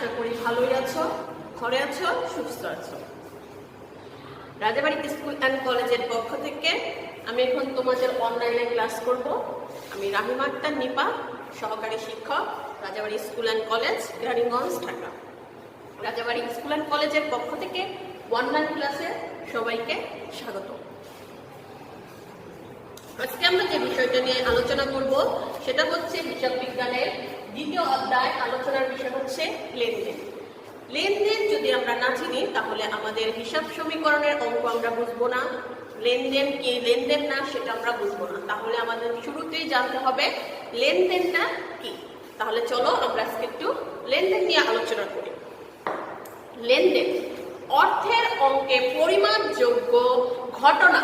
আশা করি ভালোই আছো, ঘরে আছো, সুস্থ আছো। রাজাবাড়ি স্কুল অ্যান্ড কলেজের পক্ষ থেকে আমি এখন তোমাদের অনলাইনে ক্লাস করব। আমি রাহিমা আক্তার নিপা, সহকারী শিক্ষক, Rajabari school and college, Raniganj, Dhaka. Rajabari school and কলেজের পক্ষ থেকে অনলাইন ক্লাসে সবাইকে স্বাগত। আজকে আমরা যে বিষয়টা নিয়ে আলোচনা করব সেটা হচ্ছে হিসাব বিজ্ঞানের দ্বিতীয় অধ্যায়। আলোচনার বিষয় হচ্ছে লেনদেন। লেনদেন যদি আমরা না চিনি তাহলে আমাদের হিসাব সমীকরণের অঙ্ক আমরা বুঝবো না। লেনদেন কি লেনদেন না সেটা আমরা বুঝবো না। তাহলে আমাদের শুরুতেই জানতে হবে লেনদেনটা কি। তাহলে চলো আমরা আজকে একটু লেনদেন নিয়ে আলোচনা করি। লেনদেন অর্থের অঙ্কে পরিমাপযোগ্য ঘটনা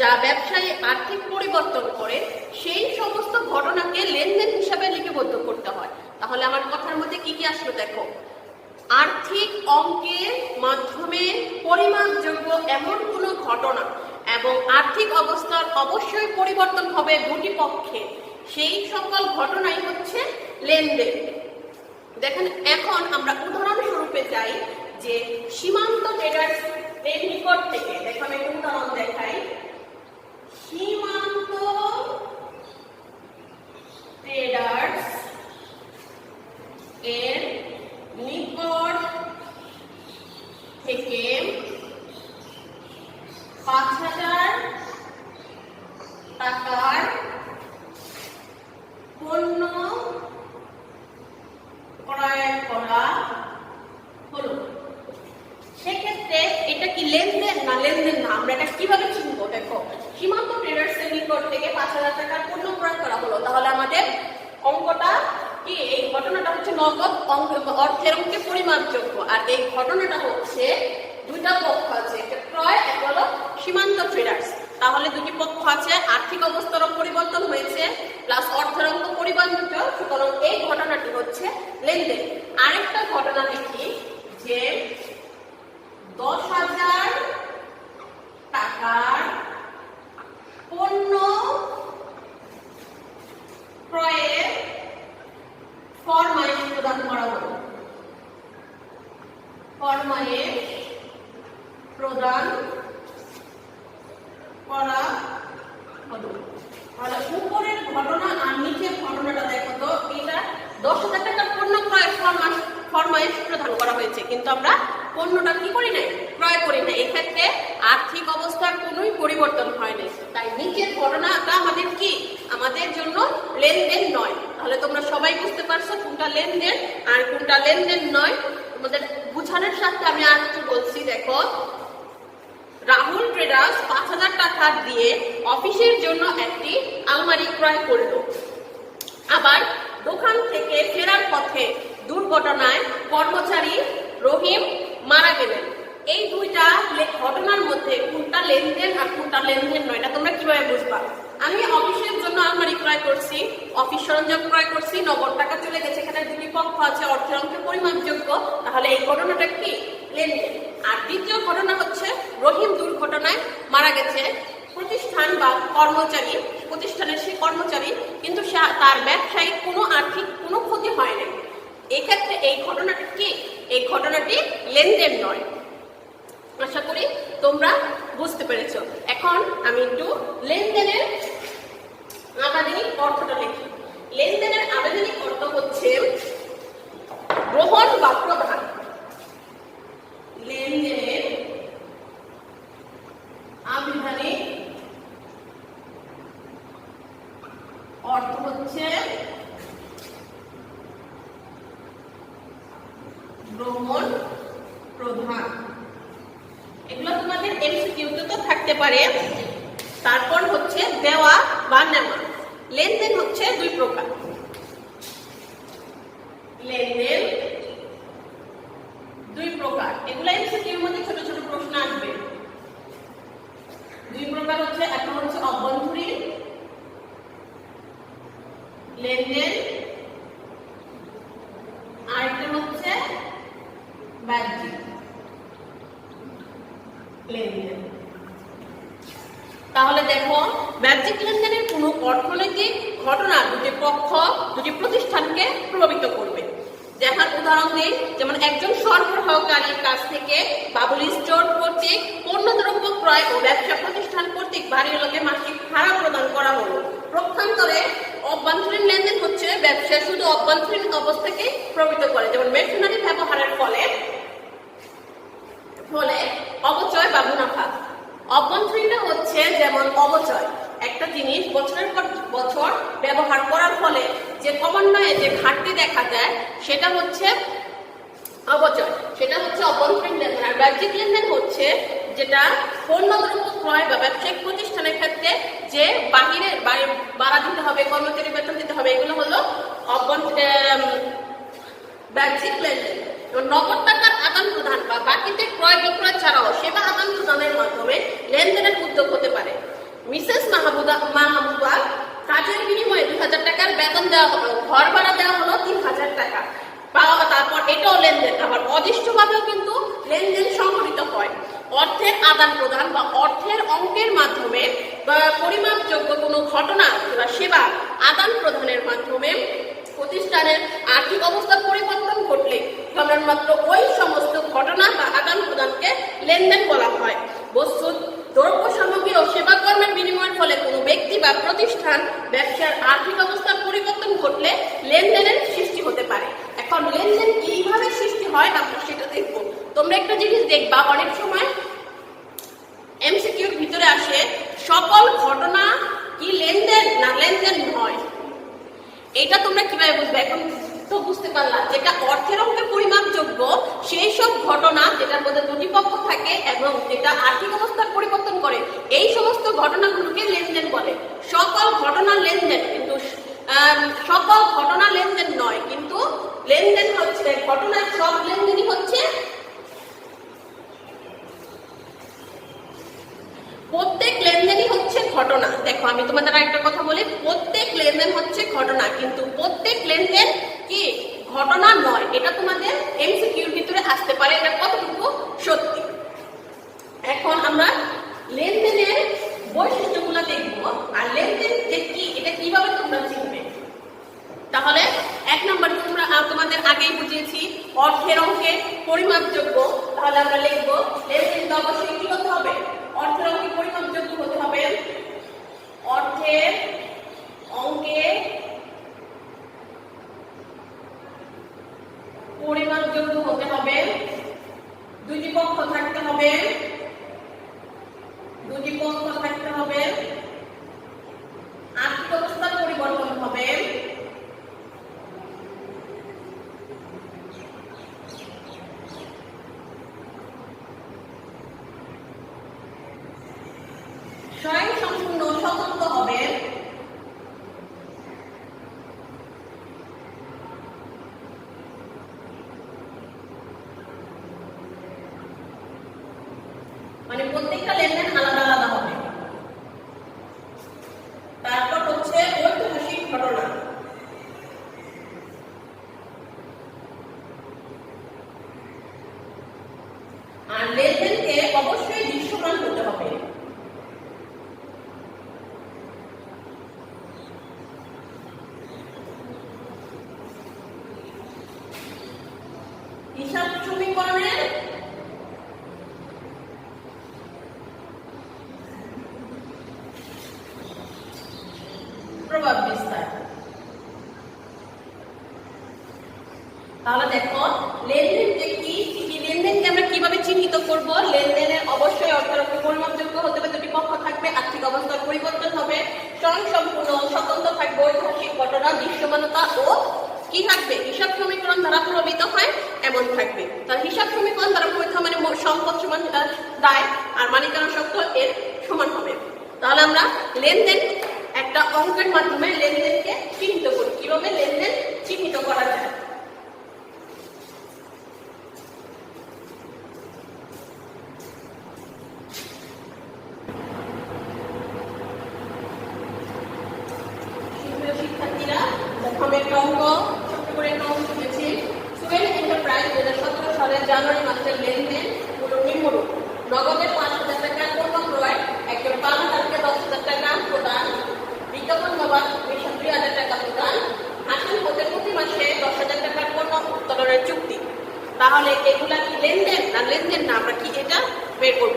যা ব্যবসায়ী আর্থিক পরিবর্তন করে সেই সমস্ত ঘটনাকে লেনদেন হিসাবে লিপিবদ্ধ করতে হয়। তাহলে আমার কথার মধ্যে কি কি আসলো দেখো, আর্থিক অঙ্কের মাধ্যমে পরিমাপযোগ্য এমন কোনো ঘটনা এবং আর্থিক অবস্থার অবশ্যই পরিবর্তন হবে দুটি পক্ষে, সেই সকল ঘটনাই হচ্ছে লেনদেন। দেখেন এখন আমরা উদাহরণস্বরূপে যাই যে সীমান্ত ট্রেডার্স এর নিকট থেকে, দেখো আমি একটা উদাহরণ দেখাই। সীমান্ত ট্রেডার্স এর নিকট থেকে ৫,০০০ টাকার পণ্য ক্রয় করা হলো। সেক্ষেত্রে এটা কি লেনদেন না লেনদেন না, আমরা এটা কিভাবে চিনবো? দেখো সীমান্ত ট্রেডার্স এর নিকট থেকে ৫,০০০ টাকার পণ্য ক্রয় করা হলো, তাহলে আমাদের অঙ্কটা কি, এই ঘটনাটা হচ্ছে নগদ অর্থের অঙ্কে পরিমাপযোগ্য। আর এই ঘটনাটা হচ্ছে দুইটা পক্ষ আছে, একটা ক্রয়, একটা হলো সীমান্ত ট্রেডার্স। তাহলে দুটি পক্ষ আছে, আর্থিক অবস্থারও পরিবর্তন হয়েছে প্লাস অর্থের অঙ্ক পরিবর্তিত, সুতরাং এই ঘটনাটি হচ্ছে লেনদেন। আরেকটা ঘটনা দেখি যে ১০,০০০ টাকার পণ্য ক্রয়ের ফরমায়েশ প্রদান করা হলো। ফরমায়েশ প্রদান করা হলো। তাহলে উপরের ঘটনা আর নিচের ঘটনাটা দেখো তো, এটা ১০,০০০ টাকার পণ্য ক্রয়ের ফরমায়েশ প্রদান করা হয়েছে, কিন্তু আমরা পণ্যটা কি করি নাই, ক্রয় করি না। এক্ষেত্রে আর্থিক অবস্থার কোনোই পরিবর্তন হয় নাই, তাই নিচের ঘটনাটা আমাদের কি, আমাদের জন্য লেনদেন নয়। তাহলে তোমরা সবাই বুঝতে পারছো কোনটা লেনদেন আর কোনটা লেনদেন নয়। তোমাদের বুঝানোর সাথে আমি আর একটু বলছি। দেখো রাহুল ট্রেডার্স ৫,০০০ টাকা দিয়ে অফিসের জন্য একটি আলমারি ক্রয় করলো। আবার দোকান থেকে ফেরার পথে দুর্ঘটনায় কর্মচারী রহিম মারা গেলেন। এই দুইটা ঘটনার মধ্যে কোনটা লেনদেন আর কোনটা লেনদেন নয়, এটা তোমরা কিভাবে বুঝবা? আমি অফিসের জন্য আলমারি ক্রয় করছি, অফিস সরঞ্জাম ক্রয় করছি, নগদ টাকা চলে গেছে, এখানে দুটি পক্ষ আছে, অর্থের অঙ্কে পরিমাপযোগ্য, তাহলে এই ঘটনাটা কি, লেনদেন। আর দ্বিতীয় ঘটনা হচ্ছে রহিম দুর্ঘটনায় মারা গেছে। প্রতিষ্ঠান বা কর্মচারী, প্রতিষ্ঠানের সে কর্মচারী, কিন্তু তার ব্যবসায়িক কোনো আর্থিক কোনো ক্ষতি হয় না। এক্ষেত্রে এই ঘটনাটি কি, এই ঘটনাটি লেনদেন নয়। আশা করি তোমরা বুঝতে পেরেছ। এখন আমি একটু লেনদেনের আবেদনিক অর্থটা লিখি। লেনদেনের আবেদনিক অর্থ হচ্ছে গ্রহণ বা প্রদান। লেনদেনের আবেদনিক অর্থ হচ্ছে গ্রহণ, প্রদান। এগুলো তোমাদের এমসিকিউতে তো থাকতে পারে। তারপর হচ্ছে দেওয়া বা নেওয়া। লেনদেন হচ্ছে দুই প্রকার। লেনদেন দুই প্রকার, এগুলো এমসিকিউর মধ্যে ছোট ছোট প্রশ্ন আসবে। দুই প্রকার হচ্ছে, একটা হচ্ছে অভ্যন্তরীণ লেনদেন, আরেকটা হচ্ছে বাহ্যিক লেনদেন। তাহলে দেখো বাহ্যিক লেনদেনের কোনো অর্থনৈতিক ঘটনা দুটি পক্ষ, দুটি প্রতিষ্ঠানকে প্রভাবিত করবে। দেখার উদাহরণ দিই, যেমন একজন সরবরাহকারীর কাছ থেকে বাবুল স্টোর কর্তৃক পণ্যদ্রব্য ক্রয় ও ব্যবসা প্রতিষ্ঠান কর্তৃক বাড়িওয়ালাকে মাসিক ভাড়া প্রদান করা হলো। পক্ষান্তরে অভ্যন্তরীণ লেনদেন হচ্ছে ব্যবসা শুধু অভ্যন্তরীণ অবস্থাকে প্রভাবিত করে, যেমন মেশিনারি ব্যবহারের ফলে অবচয় বা মুনাফা। অভ্যন্তরীণটা হচ্ছে যেমন অবচয়, একটা জিনিস বছরের পর বছর ব্যবহার করার ফলে যে ক্রমান্বয়ে যে ঘাটতি দেখা যায় সেটা হচ্ছে অবচয়, সেটা হচ্ছে অভ্যন্তরীণ লেনদেন। আর বাহ্যিক লেনদেন হচ্ছে যেটা পণ্যদ্রব্য ক্রয় বা ব্যবসায়িক প্রতিষ্ঠানের ক্ষেত্রে যে বাহিরের ভাড়া দিতে হবে, কর্মচারী বেতন দিতে হবে, এগুলো হলো বাহ্যিক লেনদেন। নগদ টাকার আদান প্রদান বা বাকিতে ক্রয় বিক্রয় ছাড়াও সেবা আদান প্রদানের মাধ্যমে লেনদেনের উদ্যোগ হতে পারে। মিসেস মাহবুবা কাজের বিনিময়ে 2000 টাকার বেতন দেওয়া হলো, ঘর ভাড়া দেওয়া হলো 3000 টাকা পাওয়া, তারপর এটাও লেনদেন। আবার অদৃষ্টভাবেও কিন্তু লেনদেন সংঘটিত হয়। অর্থের আদান প্রদান বা অর্থের অঙ্কের মাধ্যমে বা পরিমাপযোগ্য কোনো ঘটনা বা সেবা আদান প্রদানের মাধ্যমে প্রতিষ্ঠানের আর্থিক অবস্থার পরিবর্তন ঘটলে কেবলমাত্র ওই সমস্ত ঘটনা বা আদান প্রদানকে লেনদেন বলা হয়। বস্তু দ্রব্য সামগ্রী ও সেবা কর্মের বিনিময়ের ফলে কোনো ব্যক্তি বা প্রতিষ্ঠান ব্যবসার আর্থিক অবস্থার পরিবর্তন ঘটলে লেনদেনের সৃষ্টি হতে পারে। এখন লেনদেন কিভাবে সৃষ্টি হয় আমরা সেটা দেখব। তোমরা একটা জিনিস দেখবা, অনেক সময় এমসিকিউর ভিতরে আসে সকল ঘটনা কি লেনদেন না লেনদেন নয়। এটা তোমরা কিভাবে বুঝবে? এখন তো বুঝতে পারলাম, যেটা অর্থের অঙ্কের পরিমাপযোগ্য সেই সব ঘটনা যেটার মধ্যে দুটি পক্ষ থাকে এবং যেটা আর্থিক অবস্থার পরিবর্তন করে, এই সমস্ত ঘটনাগুলোকে লেনদেন বলে। সকল ঘটনা লেনদেন, কিন্তু সকল ঘটনা লেনদেন নয়, কিন্তু লেনদেন হচ্ছে ঘটনার সব লেনদেনই হচ্ছে প্রত্যেক লেনদেনই হচ্ছে ঘটনা। দেখো আমি তোমাদের একটা কথা বলি, প্রত্যেক লেনদেন হচ্ছে ঘটনা, কিন্তু প্রত্যেক লেনদেন কি ঘটনা নয়। এটা তোমাদের এমসিকিউর ভিতরে আসতে পারে, এটা কতটুকু সত্যি। এখন আমরা লেনদেনের বৈশিষ্ট্যগুলো দেখবো, আর লেনদেন যে কি এটা কিভাবে তোমরা চিনবে। তাহলে এক নম্বর তোমাদের আগেই বুঝিয়েছি অর্থের অঙ্কে পরিমাপযোগ্য। তাহলে আমরা লিখবো লেনদেন অবশ্যই কি হতে হবে? অর্থের অঙ্কে পরিমাপযোগ্য হতে হবে। অর্থের অঙ্কে পরিমাপযোগ্য হতে হবে। দুটি পক্ষ থাকতে হবে, দুটি পক্ষ থাকতে হবে। আর্থিক অবস্থার পরিবর্তন হবে। স্বয়ংসম্পূর্ণ স্বতন্ত্র হবে। মানে প্রত্যেকটা লেনদেন আলাদা আলাদা হবে। তারপর হচ্ছে ঐতিহাসিক ঘটনা। আর লেনদেনকে অবশ্যই দৃশ্যমান হতে হবে। হিসাব সমীকরণের প্রভাব বিস্তার। তাহলে দেখো লেনদেনকে কি লেনদেনকে আমরা কিভাবে চিহ্নিত করব? লেনদেনের অবশ্যই অর্থের পরিমাপযোগ্য হতে হবে, দুটি পক্ষ থাকবে, আর্থিক অবস্থার পরিবর্তন হবে, স্বয়ংসম্পূর্ণ স্বতন্ত্র থাকবে, ঐতিহাসিক ঘটনা, দৃশ্যমানতা ও কি থাকবে? হিসাব সমীকরণ দ্বারা প্রভাবিত হয় এমন থাকবে। তাহলে হিসাব সমীকরণ দ্বারা প্রভাবিত মানে সম্পদ সমান দায় আর মালিকানা সত্ত্ব এর সমান হবে। তাহলে আমরা লেনদেন একটা অঙ্কের মাধ্যমে লেনদেনকে চিহ্নিত করি। কিভাবে লেনদেন চিহ্নিত করা যায়? শিক্ষার্থীরা দেখো আমি একটা অঙ্ক ছোট্ট করে একটা অঙ্ক লিখেছি। সুয়েল এন্টারপ্রাইজ 2017 সালের জানুয়ারি মাসের লেনদেন হলো নিম্নরূপ। নগদে 5,000 টাকা পণ্য ক্রয়, একজন পালনকারীকে 10,000 টাকা প্রদান, বিজ্ঞাপন বাবদ 2,000 টাকা প্রদান, হাসিল হতে প্রতি মাসে 10,000 টাকার পণ্য উত্তোলন উত্তোলনের চুক্তি। তাহলে এগুলা কি লেনদেন না লেনদেন না, আমরা কি এটা বের করব।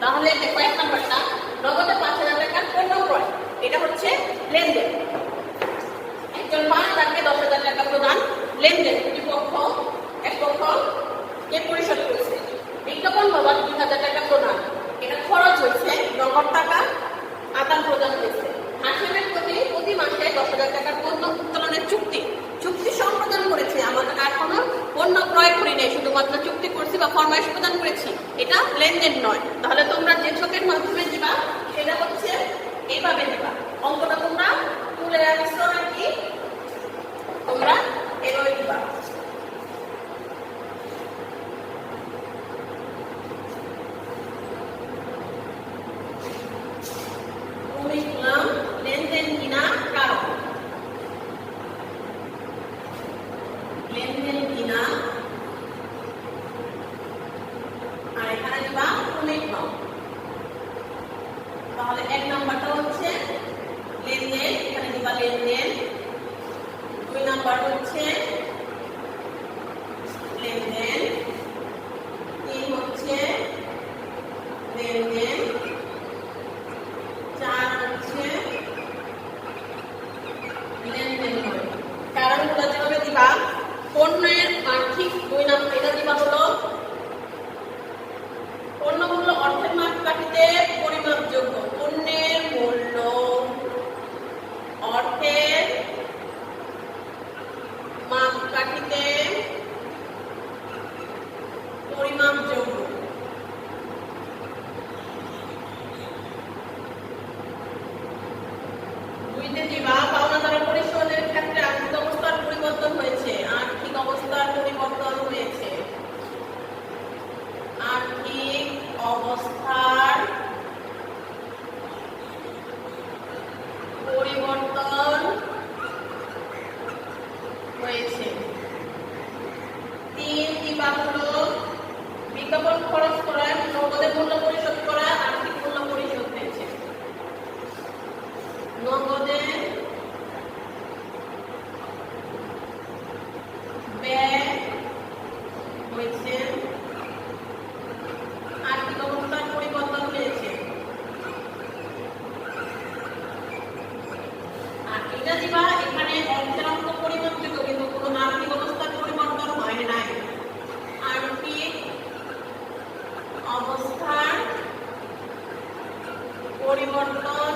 তাহলে দেখো 1 নাম্বারটা নগদে 5,000 টাকার পণ্য ক্রয়, এটা হচ্ছে লেনদেন। একজন মাল তাকে 10,000 টাকা প্রদান, লেনদেন। দুই পক্ষ, এক পক্ষ কে পরিশোধ করেছে, বিজ্ঞাপন বাবা 2,000 টাকা প্রদান, এটা খরচ হয়েছে, নগদ টাকা আদান প্রদান হয়েছে। হাসিমের প্রতি মাসে 10,000 টাকার পণ্য উত্তোলনের চুক্তি সম্পাদন করেছে, আমাদের এখনো পণ্য ক্রয় করি নাই, শুধুমাত্র চুক্তি করছি বা ফরমাইশ প্রদান করেছি, এটা লেনদেন নয়। তাহলে তোমরা যে ছকের মাধ্যমে দিবা সেটা হচ্ছে এইভাবে দিবা, অঙ্কটা তোমরা তুলে রাখছো নাকি, তোমরা এভাবে দিবা। লেনদেন কিনা কারণ, লেনদেন কিনা, আর এখানে দিবা কমিটমেন্ট। তাহলে 1 নাম্বারটা হচ্ছে লেনদেন, এখানে দিবা লেনদেন। 2 নাম্বার হচ্ছে লেনদেন, 3 হচ্ছে লেনদেন, 4 হচ্ছে লেনদেন নয়। কারণগুলো যেভাবে দিবা, পণ্যের আর্থিক 2 নাম্বার এটা দিবা হলো পণ্য মূল্য অর্থের মাপকাঠিতে পরিমাপযোগ্য, পণ্যের মূল্য অর্থের মাপকাঠিতে পরিমাপযোগ্য। দুইতে দিবা পাওনাদার পরিশোধের ক্ষেত্রে আর্থিক অবস্থার পরিবর্তন হয়েছে, আর্থিক অবস্থার পরিবর্তন হয়েছে, আর্থিক অবস্থার পরিবর্তন হয়েছে। 3 দিবা হলো বিজ্ঞাপন খরচ করা, নগদের মূল্য পরিশোধ করা, আর্থিক মূল্য পরিশোধ হয়েছে, নগদে ব্যয় হয়েছে, আর্থিক অবস্থার পরিবর্তন হয়েছে। আর এটা দিবা এখানে অর্থের অঙ্ক পরিবর্তিত, কিন্তু কোনো আর্থিক অবস্থার পরিবর্তন হয় নাই, আর্থিক অবস্থার পরিবর্তন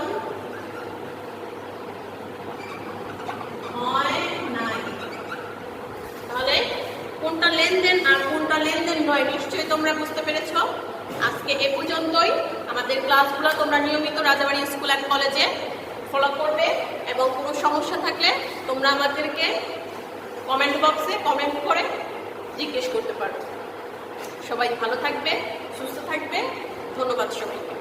হয় নাই। তাহলে কোনটা লেনদেন আর কোনটা লেনদেন নয় নিশ্চয়ই তোমরা বুঝতে পেরেছো। আজকে এ পর্যন্তই। আমাদের ক্লাসগুলো তোমরা নিয়মিত রাজাবাড়ি স্কুল অ্যান্ড কলেজে ফলো করবে, এবং কোনো সমস্যা থাকলে তোমরা আমাদেরকে কমেন্ট বক্সে কমেন্ট করে জিজ্ঞেস করতে পারো। সবাই ভালো থাকবে, সুস্থ থাকবে। ধন্যবাদ সবাইকে।